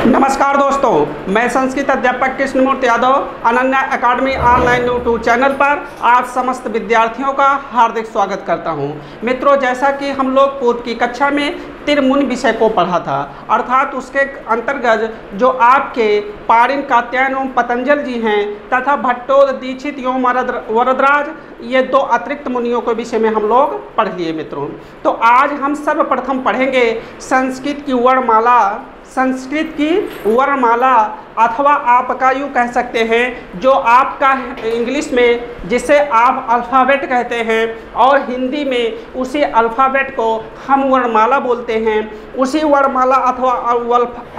नमस्कार दोस्तों, मैं संस्कृत अध्यापक कृष्णमूर्ति यादव अनन्या अकादमी ऑनलाइन यूट्यूब चैनल पर आप समस्त विद्यार्थियों का हार्दिक स्वागत करता हूं। मित्रों, जैसा कि हम लोग पूर्व की कक्षा में त्रिमुनि विषय को पढ़ा था, अर्थात उसके अंतर्गत जो आपके पाणिनि, कात्यायन एवं पतंजल जी हैं तथा भट्टो, दीक्षित एवं वरदराज, ये दो अतिरिक्त मुनियों के विषय में हम लोग पढ़ लिए मित्रों। तो आज हम सर्वप्रथम पढ़ेंगे संस्कृत की वर्णमाला अथवा आपका यूँ कह सकते हैं जो आपका इंग्लिश में जिसे आप अल्फ़ाबेट कहते हैं और हिंदी में उसी अल्फ़ाबेट को हम वर्णमाला बोलते हैं। उसी वर्णमाला अथवा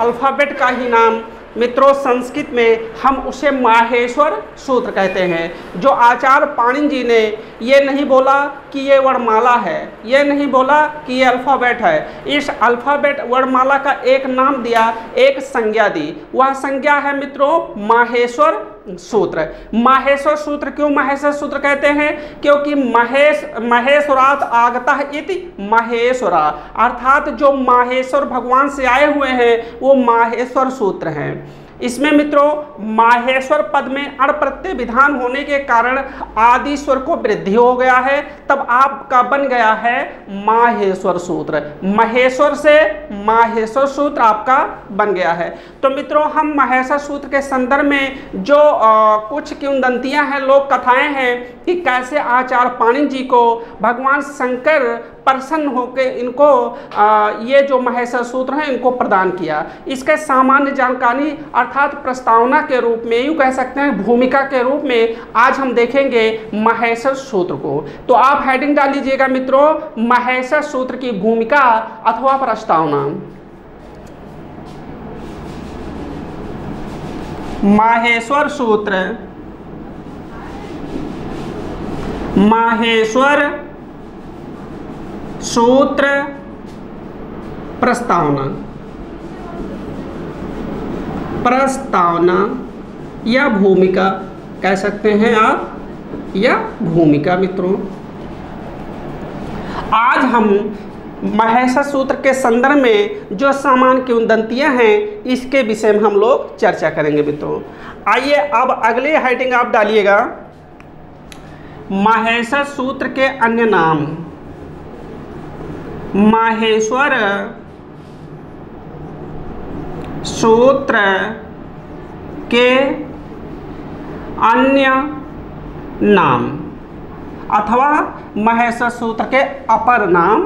अल्फ़ाबेट का ही नाम मित्रों संस्कृत में हम उसे माहेश्वर सूत्र कहते हैं। जो आचार्य पाणिनि जी ने ये नहीं बोला कि ये वर्णमाला है, ये नहीं बोला कि ये अल्फ़ाबेट है, इस अल्फ़ाबेट वर्णमाला का एक नाम दिया, एक संज्ञा दी। वह संज्ञा है मित्रों माहेश्वर सूत्र। माहेश्वर सूत्र क्यों माहेश्वर सूत्र कहते हैं? क्योंकि महेश्वरात् आगतः इति महेश्वरा, अर्थात जो माहेश्वर भगवान से आए हुए हैं वो माहेश्वर सूत्र हैं। इसमें मित्रों माहेश्वर पद में अण प्रत्यय विधान होने के कारण आदि स्वर को वृद्धि हो गया है, तब आपका बन गया है माहेश्वर सूत्र। महेश्वर से माहेश्वर सूत्र आपका बन गया है। तो मित्रों हम माहेश्वर सूत्र के संदर्भ में जो कुछ किंवदंतियां हैं, लोक कथाएं हैं कि कैसे आचार्य पाणिनि जी को भगवान शंकर प्रसन्न होकर इनको ये जो माहेश्वर सूत्र हैं इनको प्रदान किया। इसके सामान्य जानकारी अर्थात प्रस्तावना के रूप में, यूँ कह सकते हैं भूमिका के रूप में आज हम देखेंगे माहेश्वर सूत्र को। तो आप हेडिंग डाल लीजिएगा मित्रों, माहेश्वर सूत्र की भूमिका अथवा प्रस्तावना। माहेश्वर सूत्र, माहेश्वर सूत्र प्रस्तावना, प्रस्तावना या भूमिका कह सकते हैं आप, या भूमिका। मित्रों आज हम माहेश्वर सूत्र के संदर्भ में जो सामान्य किंवदंतियां हैं इसके विषय में हम लोग चर्चा करेंगे मित्रों। आइए अब अगले हेडिंग आप डालिएगा, माहेश्वर सूत्र के अन्य नाम। माहेश्वर सूत्र के अन्य नाम अथवा माहेश्वर सूत्र के अपर नाम,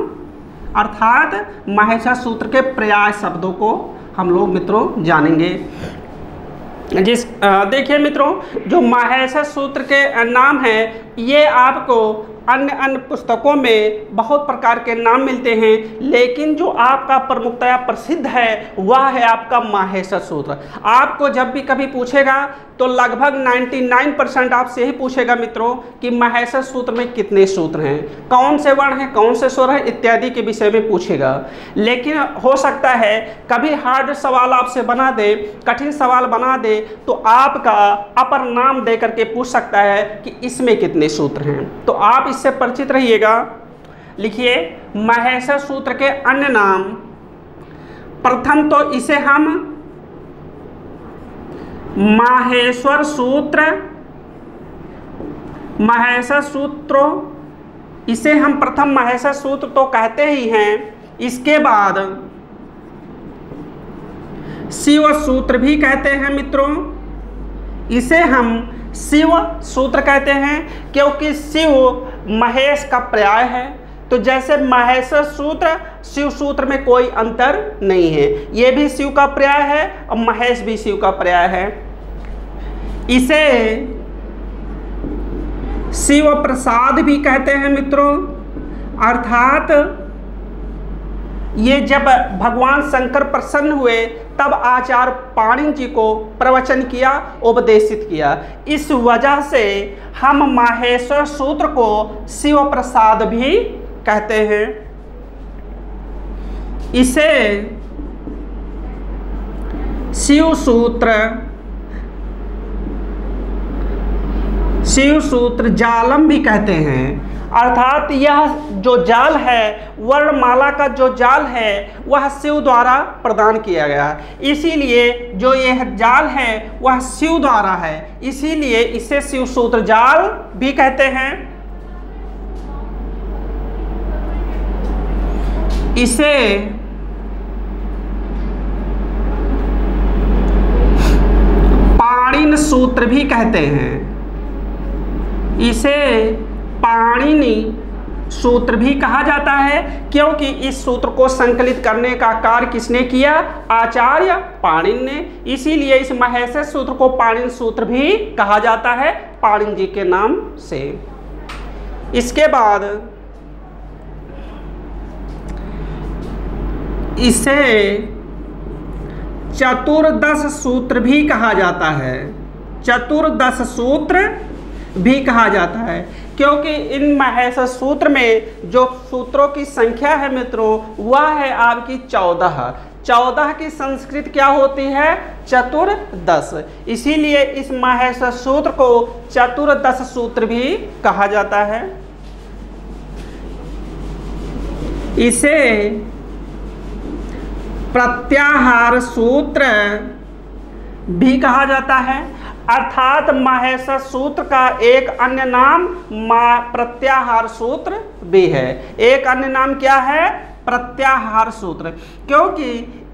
अर्थात माहेश्वर सूत्र के पर्याय शब्दों को हम लोग मित्रों जानेंगे। देखिए मित्रों, जो माहेश्वर सूत्र के नाम हैं ये आपको अन्य पुस्तकों में बहुत प्रकार के नाम मिलते हैं, लेकिन जो आपका प्रमुखतया प्रसिद्ध है वह है आपका माहेश्वर सूत्र। आपको जब भी कभी पूछेगा तो लगभग 99% आपसे ही पूछेगा मित्रों कि माहेश्वर सूत्र में कितने सूत्र हैं, कौन से वर्ण हैं, कौन से स्वर हैं इत्यादि के विषय में पूछेगा। लेकिन हो सकता है कभी हार्ड सवाल आपसे बना दे, कठिन सवाल बना दे तो आपका अपर नाम दे करके पूछ सकता है कि इसमें कितने सूत्र हैं। तो आप इससे परिचित रहिएगा। लिखिए माहेश्वर सूत्र के अन्य नाम। प्रथम तो इसे हम माहेश्वर सूत्र, माहेश्वर सूत्र इसे हम प्रथम माहेश्वर सूत्र तो कहते ही हैं। इसके बाद शिव सूत्र भी कहते हैं मित्रों, इसे हम शिव सूत्र कहते हैं क्योंकि शिव महेश का पर्याय है। तो जैसे माहेश्वर सूत्र शिव सूत्र में कोई अंतर नहीं है, ये भी शिव का पर्याय है और महेश भी शिव का पर्याय है। इसे शिव प्रसाद भी कहते हैं मित्रों, अर्थात ये जब भगवान शंकर प्रसन्न हुए तब आचार्य पाणिनि जी को प्रवचन किया, उपदेशित किया। इस वजह से हम माहेश्वर सूत्र को शिव प्रसाद भी कहते हैं। इसे शिव सूत्र, शिव सूत्र जालम भी कहते हैं। अर्थात यह जो जाल है, वर्णमाला का जो जाल है, वह शिव द्वारा प्रदान किया गया है। इसीलिए जो यह जाल है वह शिव द्वारा है, इसीलिए इसे शिव सूत्र जाल भी कहते हैं। इसे पाणिनि सूत्र भी कहते हैं। इसे पाणिनि सूत्र भी कहा जाता है, क्योंकि इस सूत्र को संकलित करने का कार्य किसने किया? आचार्य पाणिनि ने। इसीलिए इस महेश्वर सूत्र को पाणिनि सूत्र भी कहा जाता है, पाणिनि जी के नाम से। इसके बाद इसे चतुर्दश सूत्र भी कहा जाता है। चतुर्दश सूत्र भी कहा जाता है, क्योंकि इन महेश्वर सूत्र में जो सूत्रों की संख्या है मित्रों, वह है आपकी 14। 14 की संस्कृत क्या होती है? चतुर्दश। इसीलिए इस महेश्वर सूत्र को चतुर्दश सूत्र भी कहा जाता है। इसे प्रत्याहार सूत्र भी कहा जाता है। अर्थात महेश्वर सूत्र का एक अन्य नाम प्रत्याहार सूत्र भी है। एक अन्य नाम क्या है? प्रत्याहार सूत्र। क्योंकि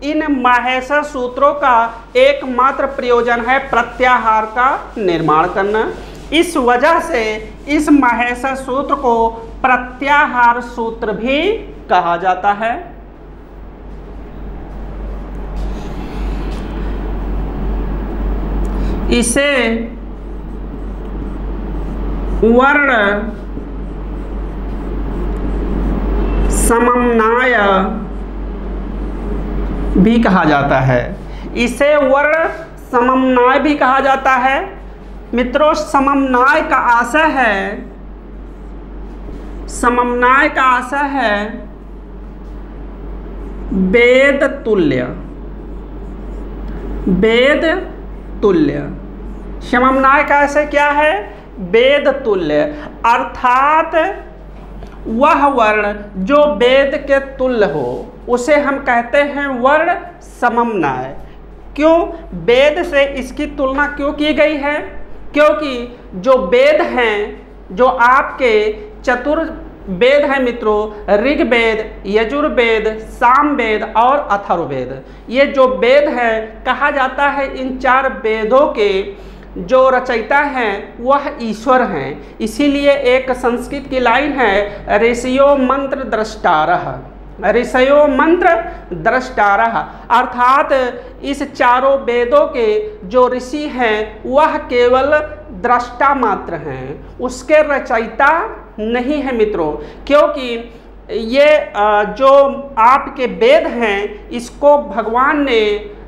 इन महेश्वर सूत्रों का एकमात्र प्रयोजन है प्रत्याहार का निर्माण करना। इस वजह से इस महेश्वर सूत्र को प्रत्याहार सूत्र भी कहा जाता है। इसे वर्ण समन्वय भी कहा जाता है। इसे वर्ण समन्वय भी कहा जाता है। मित्रों, समन्वय का आशय है, समन्वय का आशय है वेद तुल्य। वेद तुल्य समन्वय का आशय क्या है? वेद तुल्य। अर्थात वह वर्ण जो वेद के तुल्य हो उसे हम कहते हैं वर्ण समन्वय। क्यों वेद से इसकी तुलना क्यों की गई है? क्योंकि जो वेद हैं, जो आपके चतुर्वेद हैं मित्रों, ऋग्वेद, यजुर्वेद, सामवेद और अथर्ववेद, ये जो वेद हैं, कहा जाता है इन 4 वेदों के जो रचयिता हैं वह ईश्वर हैं। इसीलिए एक संस्कृत की लाइन है, ऋषियो मंत्र द्रष्टारः, ऋषयो मंत्र द्रष्टारः। अर्थात इस 4 वेदों के जो ऋषि हैं वह केवल दृष्टा मात्र हैं, उसके रचयिता नहीं है मित्रों। क्योंकि ये जो आपके वेद हैं इसको भगवान ने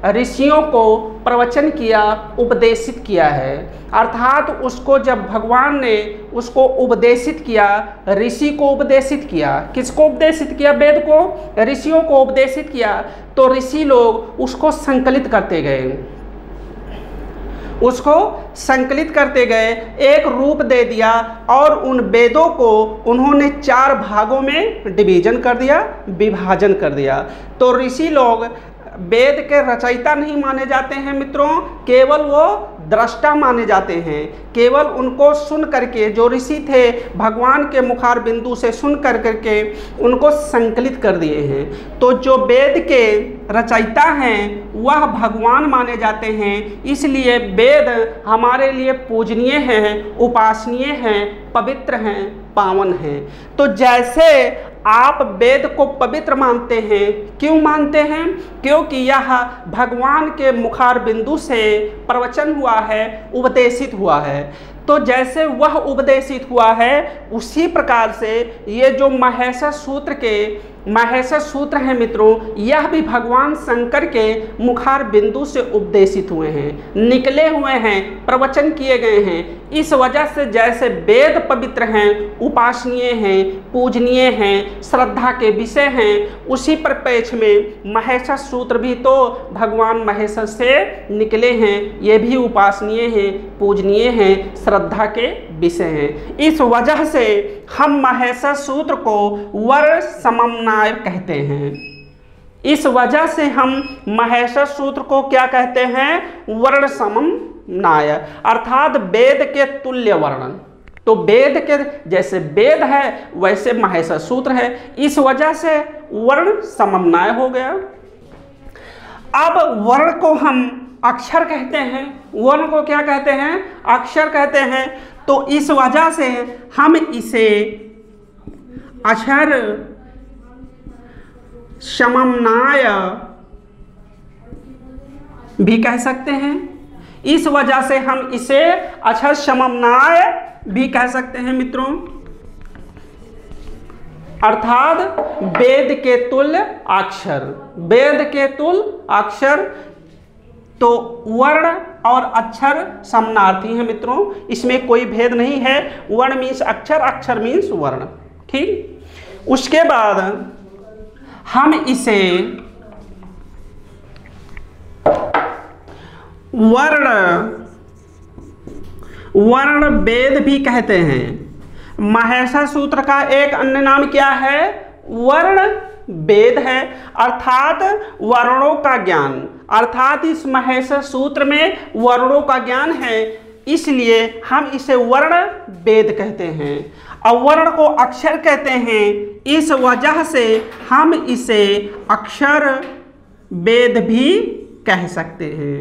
ऋषियों को प्रवचन किया, उपदेशित किया है। अर्थात उसको जब भगवान ने उसको उपदेशित किया, ऋषि को उपदेशित किया, किसको उपदेशित किया? वेद को, ऋषियों को उपदेशित किया, तो ऋषि लोग उसको संकलित करते गए, उसको संकलित करते गए, एक रूप दे दिया और उन वेदों को उन्होंने 4 भागों में डिवीजन कर दिया, विभाजन कर दिया। तो ऋषि लोग वेद के रचयिता नहीं माने जाते हैं मित्रों, केवल वो दृष्टा माने जाते हैं। केवल उनको सुन करके, जो ऋषि थे भगवान के मुखार बिंदु से सुन करके उनको संकलित कर दिए हैं। तो जो वेद के रचयिता हैं वह भगवान माने जाते हैं। इसलिए वेद हमारे लिए पूजनीय हैं, उपासनीय हैं, पवित्र हैं, पावन हैं। तो जैसे आप वेद को पवित्र मानते हैं, क्यों मानते हैं? क्योंकि यह भगवान के मुखार बिंदु से प्रवचन हुआ है, उपदेशित हुआ है। तो जैसे वह उपदेशित हुआ है उसी प्रकार से ये जो महेश्वर सूत्र हैं मित्रों, यह भी भगवान शंकर के मुखार बिंदु से उपदेशित हुए हैं, निकले हुए हैं, प्रवचन किए गए हैं। इस वजह से जैसे वेद पवित्र हैं, उपासनीय हैं, पूजनीय हैं, श्रद्धा के विषय हैं, उसी परिप्रेक्ष्य में महेश्वर सूत्र भी तो भगवान महेश्वर से निकले हैं, ये भी उपासनीय हैं, पूजनीय हैं, श्रद्धा के विषय हैं। इस वजह से हम महेश्वर सूत्र को वर्ण समन्वय कहते हैं। इस वजह से हम महेश्वर सूत्र को क्या कहते हैं? वर्ण समन्वय, अर्थात वेद के तुल्य वर्ण। तो वेद के जैसे वेद है वैसे महेश्वर सूत्र है, इस वजह से वर्ण समन्वय हो गया। अब वर्ण को हम अक्षर कहते हैं, वर्ण को क्या कहते हैं? अक्षर कहते हैं। तो इस वजह से हम इसे अक्षर समन्वय भी कह सकते हैं। इस वजह से हम इसे अक्षर समन्वय भी कह सकते हैं मित्रों, अर्थात वेद के तुल्य अक्षर, वेद के तुल्य अक्षर। तो वर्ण और अक्षर समानार्थी हैं मित्रों, इसमें कोई भेद नहीं है। वर्ण मीन्स अक्षर, अक्षर मीन्स वर्ण। ठीक, उसके बाद हम इसे वर्ण वेद भी कहते हैं। महेश्वर सूत्र का एक अन्य नाम क्या है? वर्ण वेद है, अर्थात वर्णों का ज्ञान। अर्थात इस महेश्वर सूत्र में वर्णों का ज्ञान है, इसलिए हम इसे वर्ण वेद कहते हैं। अवर्ण को अक्षर कहते हैं, इस वजह से हम इसे अक्षर वेद भी कह सकते हैं।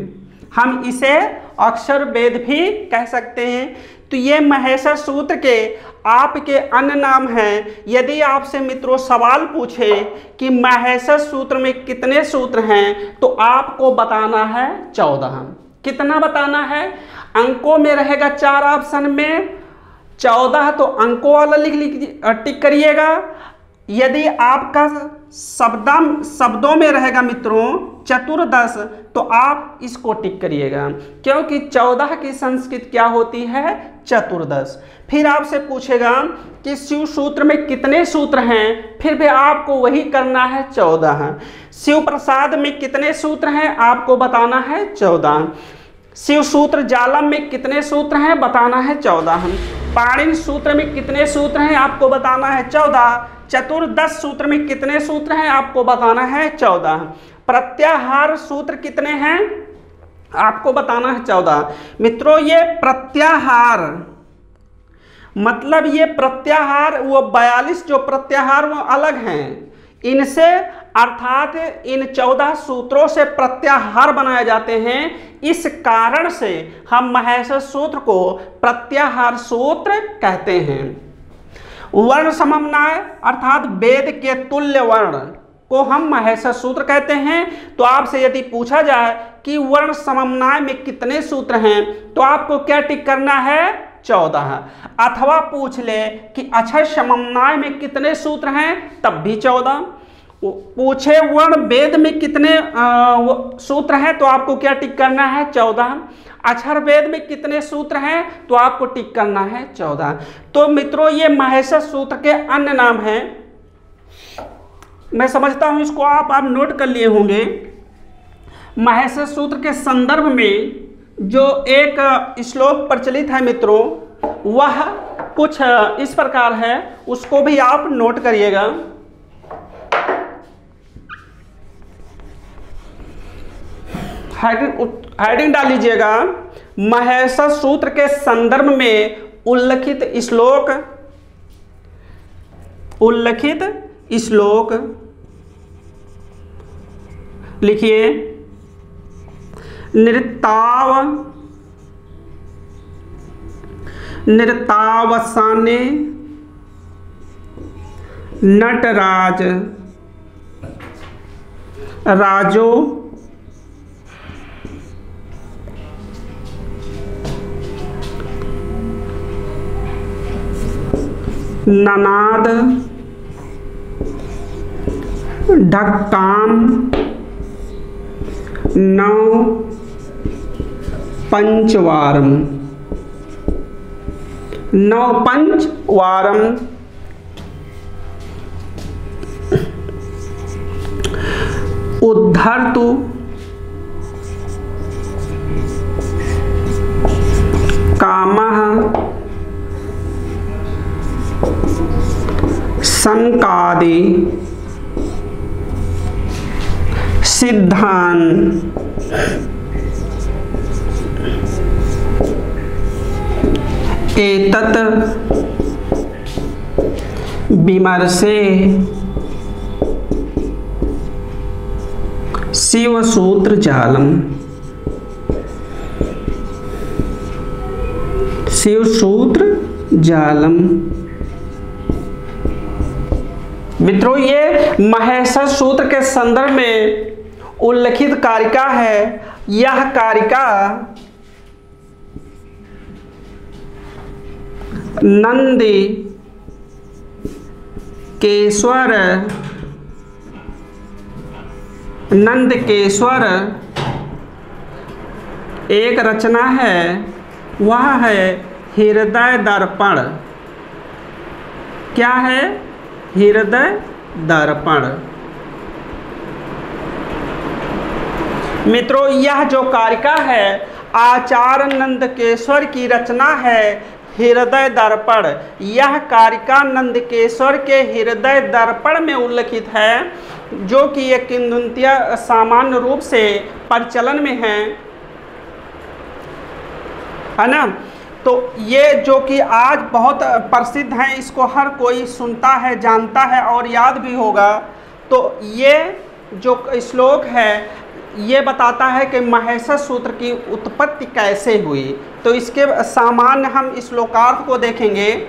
हम इसे अक्षर वेद भी कह सकते हैं। तो ये महेश्वर सूत्र के आपके अन्य नाम हैं। यदि आपसे मित्रों सवाल पूछे कि महेश्वर सूत्र में कितने सूत्र हैं, तो आपको बताना है 14। कितना बताना है? अंकों में रहेगा 4 ऑप्शन में 14, तो अंकों वाला टिक करिएगा। यदि आपका शब्दों में रहेगा मित्रों चतुर्दश, तो आप इसको टिक करिएगा, क्योंकि 14 की संस्कृत क्या होती है? चतुर्दश। फिर आपसे पूछेगा कि शिव सूत्र में कितने सूत्र हैं, फिर भी आपको वही करना है 14। शिव प्रसाद में कितने सूत्र हैं, आपको बताना है 14। शिव सूत्र जालम में कितने सूत्र हैं, बताना है 14। पाणिनि सूत्र में कितने सूत्र हैं, आपको बताना है 14। चतुर्दश सूत्र में कितने सूत्र हैं, आपको बताना है 14। प्रत्याहार सूत्र कितने हैं, आपको बताना है 14। मित्रों ये प्रत्याहार मतलब ये प्रत्याहार वो 42 जो प्रत्याहार वो अलग हैं इनसे, अर्थात इन 14 सूत्रों से प्रत्याहार बनाए जाते हैं। इस कारण से हम महेश्वर सूत्र को प्रत्याहार सूत्र कहते हैं। वर्ण समन्वय अर्थात वेद के तुल्य वर्ण को हम महेश्वर सूत्र कहते हैं। तो आपसे यदि पूछा जाए कि वर्ण समन्वय में कितने सूत्र हैं, तो आपको क्या टिक करना है? 14। अथवा पूछ ले कि अक्षर समन्वय में कितने सूत्र हैं, तब भी 14। पूछे वर्ण वेद में कितने सूत्र हैं, तो आपको क्या टिक करना है? 14। अक्षर वेद में कितने सूत्र हैं, तो आपको टिक करना है 14। तो मित्रों ये महेश्वर सूत्र के अन्य नाम हैं। मैं समझता हूं इसको आप नोट कर लिए होंगे। महेश्वर सूत्र के संदर्भ में जो एक श्लोक प्रचलित है मित्रों, वह कुछ इस प्रकार है, उसको भी आप नोट करिएगा। हेडिंग डाल लीजिएगा, महेश्वर सूत्र के संदर्भ में उल्लिखित श्लोक लिखिए। नृतावसाने नटराज राजो ननाद ढक्काम नौ पंचवारम उद्धर्तु कामः शंकादि सिद्धान एतत् विमर्शे शिवसूत्र जालम। शिवसूत्र जालम मित्रों, ये महेश्वर सूत्र के संदर्भ में उल्लिखित कारिका है। यह कारिका नंदी केश्वर एक रचना है, वह है हृदय दर्पण। क्या है? हृदय दर्पण। मित्रों, यह जो कारिका है आचार्य नंदकेश्वर की रचना है हृदय दर्पण। यह कारिका नंदकेश्वर के हृदय दर्पण में उल्लिखित है, जो कि एक किंवदंती सामान्य रूप से प्रचलन में है ना। तो ये जो कि आज बहुत प्रसिद्ध है, इसको हर कोई सुनता है, जानता है और याद भी होगा। तो ये जो श्लोक है ये बताता है कि महेश्वर सूत्र की उत्पत्ति कैसे हुई। तो इसके सामान्य हम श्लोकार्थ को देखेंगे।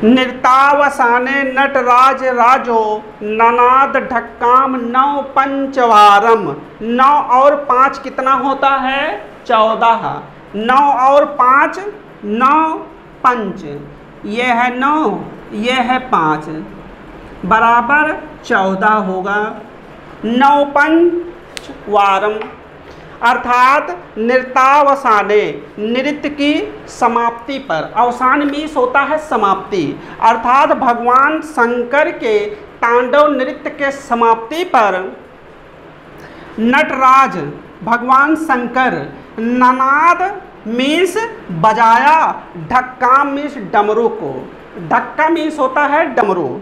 नृतावसाने नटराज राजो ननाद ढक्काम 9 पंचवारम। 9 और 5 कितना होता है? 14। 9 और 5 9 पंच, ये है 9, ये है 5, बराबर 14 होगा। 9 पंच वारम अर्थात नृतावसाने, नृत्य की समाप्ति पर। अवसान मीन्स होता है समाप्ति, अर्थात भगवान शंकर के तांडव नृत्य के समाप्ति पर नटराज भगवान शंकर ननाद मीन्स बजाया, ढक्का मीन्स डमरू को। ढक्का मीन्स होता है डमरू।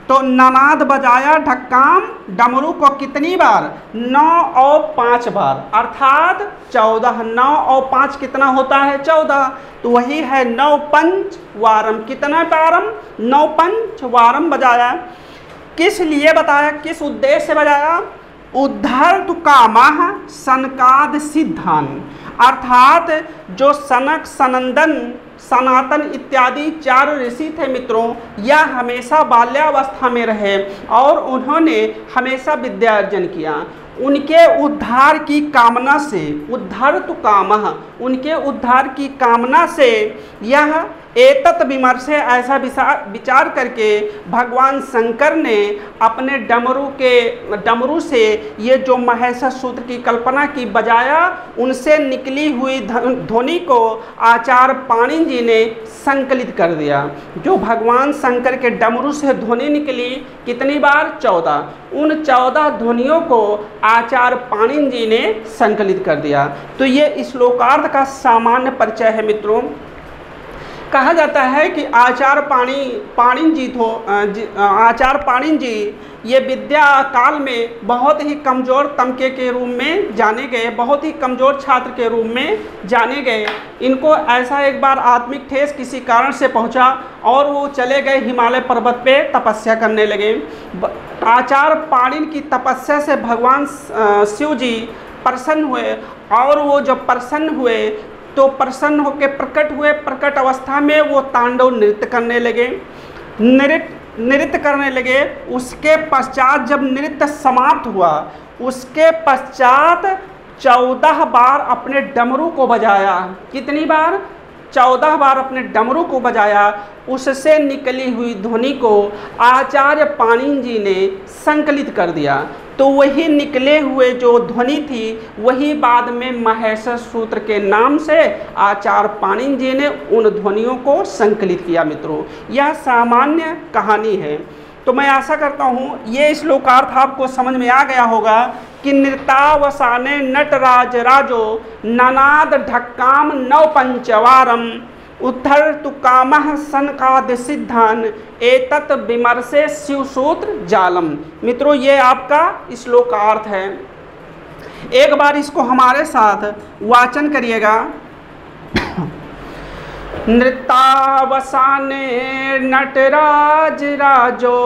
तो ननाद बजाया ढक्काम डमरू को कितनी बार? 9 और 5 बार, अर्थात 14। 9 और 5 कितना होता है? 14। तो वही है 9 पंच वारम। कितना वारम? 9 पंच वारम बजाया। किस लिए बताया? किस उद्देश्य से बजाया? उद्धर्तु कामः सनकाद सिद्धान, अर्थात जो सनक, सनंदन, सनातन इत्यादि 4 ऋषि थे मित्रों, यह हमेशा बाल्यावस्था में रहे और उन्होंने हमेशा विद्या अर्जन किया। उनके उद्धार की कामना से, उद्धर्तु कामः, उनके उद्धार की कामना से यह एतत् विमर्शे, ऐसा विचार करके भगवान शंकर ने अपने डमरू से ये जो महेश्वर सूत्र की कल्पना की बजाया। उनसे निकली हुई ध्वनि को आचार्य पाणिनि जी ने संकलित कर दिया। जो भगवान शंकर के डमरू से ध्वनि निकली कितनी बार? 14। उन 14 ध्वनियों को आचार्य पाणिनि जी ने संकलित कर दिया। तो ये श्लोकार्थ का सामान्य परिचय है मित्रों। कहा जाता है कि आचार्य पाणिनि जी ये विद्या काल में बहुत ही कमज़ोर तमके के रूप में जाने गए, बहुत ही कमज़ोर छात्र के रूप में जाने गए। इनको ऐसा एक बार आत्मिक ठेस किसी कारण से पहुंचा और वो चले गए हिमालय पर्वत पे तपस्या करने लगे। आचार्य पाणिनि की तपस्या से भगवान शिव जी प्रसन्न हुए और वो जब प्रसन्न हुए तो प्रसन्न होकर प्रकट हुए। प्रकट अवस्था में वो तांडव नृत्य करने लगे, नृत्य करने लगे। उसके पश्चात जब नृत्य समाप्त हुआ, उसके पश्चात 14 बार अपने डमरू को बजाया। कितनी बार? 14 बार अपने डमरू को बजाया। उससे निकली हुई ध्वनि को आचार्य पाणिनि जी ने संकलित कर दिया। तो वही निकले हुए जो ध्वनि थी वही बाद में महेश्वर सूत्र के नाम से आचार्य पाणिनि जी ने उन ध्वनियों को संकलित किया। मित्रों, यह सामान्य कहानी है। तो मैं आशा करता हूँ ये श्लोकार्थ आपको समझ में आ गया होगा कि नृतावसाने नटराज राजो ननाद ढक्काम नव पंचवारम उद्धर तु कामः सनकादि सिद्धान एतत् विमर्शे शिवसूत्र जालम। मित्रों, ये आपका श्लोक का अर्थ है। एक बार इसको हमारे साथ वाचन करिएगा। नृतावसाने नटराज राजो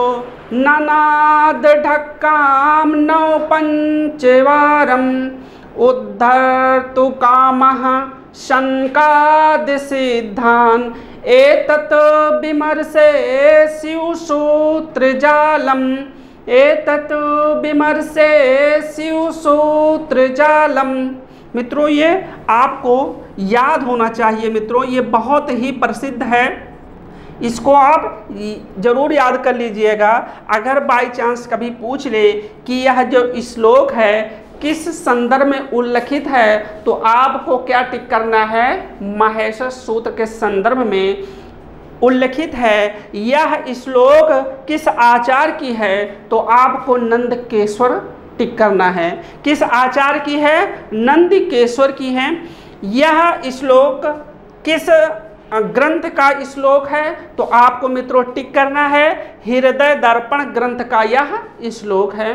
ननाद ढक्काम नव पंचवारम उद्धर्तु कामः शंकादि सिद्धान एतत् विमर्शे शिवसूत्र जालम एतत् विमर्शे शिवसूत्र जालम। मित्रों, ये आपको याद होना चाहिए। मित्रों, ये बहुत ही प्रसिद्ध है, इसको आप जरूर याद कर लीजिएगा। अगर बाई चांस कभी पूछ ले कि यह जो श्लोक है किस संदर्भ में उल्लिखित है, तो आपको क्या टिक करना है, महेश सूत्र के संदर्भ में उल्लिखित है। यह श्लोक किस आचार्य की है, तो आपको नंदकेश्वर टिक करना है। किस आचार्य की है, नंदकेश्वर की है। यह श्लोक किस ग्रंथ का श्लोक है, तो आपको मित्रों टिक करना है, हृदय दर्पण ग्रंथ का यह श्लोक है।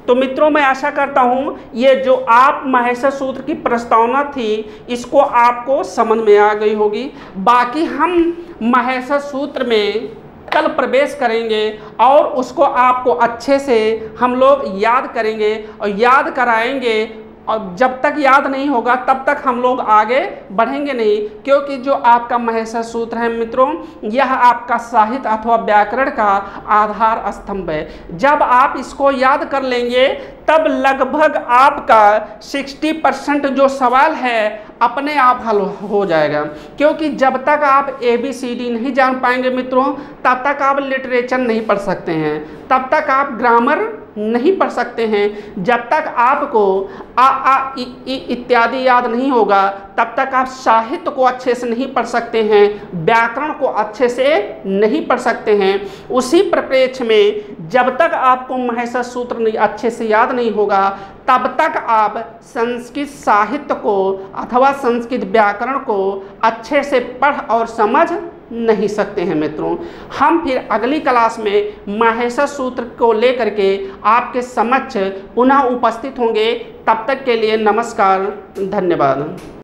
तो मित्रों, मैं आशा करता हूँ ये जो आप महेश सूत्र की प्रस्तावना थी इसको आपको समझ में आ गई होगी। बाकी हम महेश सूत्र में कल प्रवेश करेंगे और उसको आपको अच्छे से हम लोग याद करेंगे और याद कराएंगे। और जब तक याद नहीं होगा तब तक हम लोग आगे बढ़ेंगे नहीं, क्योंकि जो आपका महेश सूत्र है मित्रों, यह आपका साहित्य अथवा व्याकरण का आधार स्तंभ है। जब आप इसको याद कर लेंगे तब लगभग आपका 60% जो सवाल है अपने आप हल हो जाएगा। क्योंकि जब तक आप ABCD नहीं जान पाएंगे मित्रों, तब तक आप लिटरेचर नहीं पढ़ सकते हैं, तब तक आप ग्रामर नहीं पढ़ सकते हैं। जब तक आपको आ इ इत्यादि याद नहीं होगा तब तक आप साहित्य को अच्छे से नहीं पढ़ सकते हैं, व्याकरण को अच्छे से नहीं पढ़ सकते हैं। उसी परिप्रेक्ष्य में जब तक आपको महेश सूत्र अच्छे से याद नहीं होगा तब तक आप संस्कृत साहित्य को अथवा संस्कृत व्याकरण को अच्छे से पढ़ और समझ नहीं सकते हैं। मित्रों, हम फिर अगली क्लास में महेश सूत्र को लेकर के आपके समक्ष पुनः उपस्थित होंगे। तब तक के लिए नमस्कार, धन्यवाद।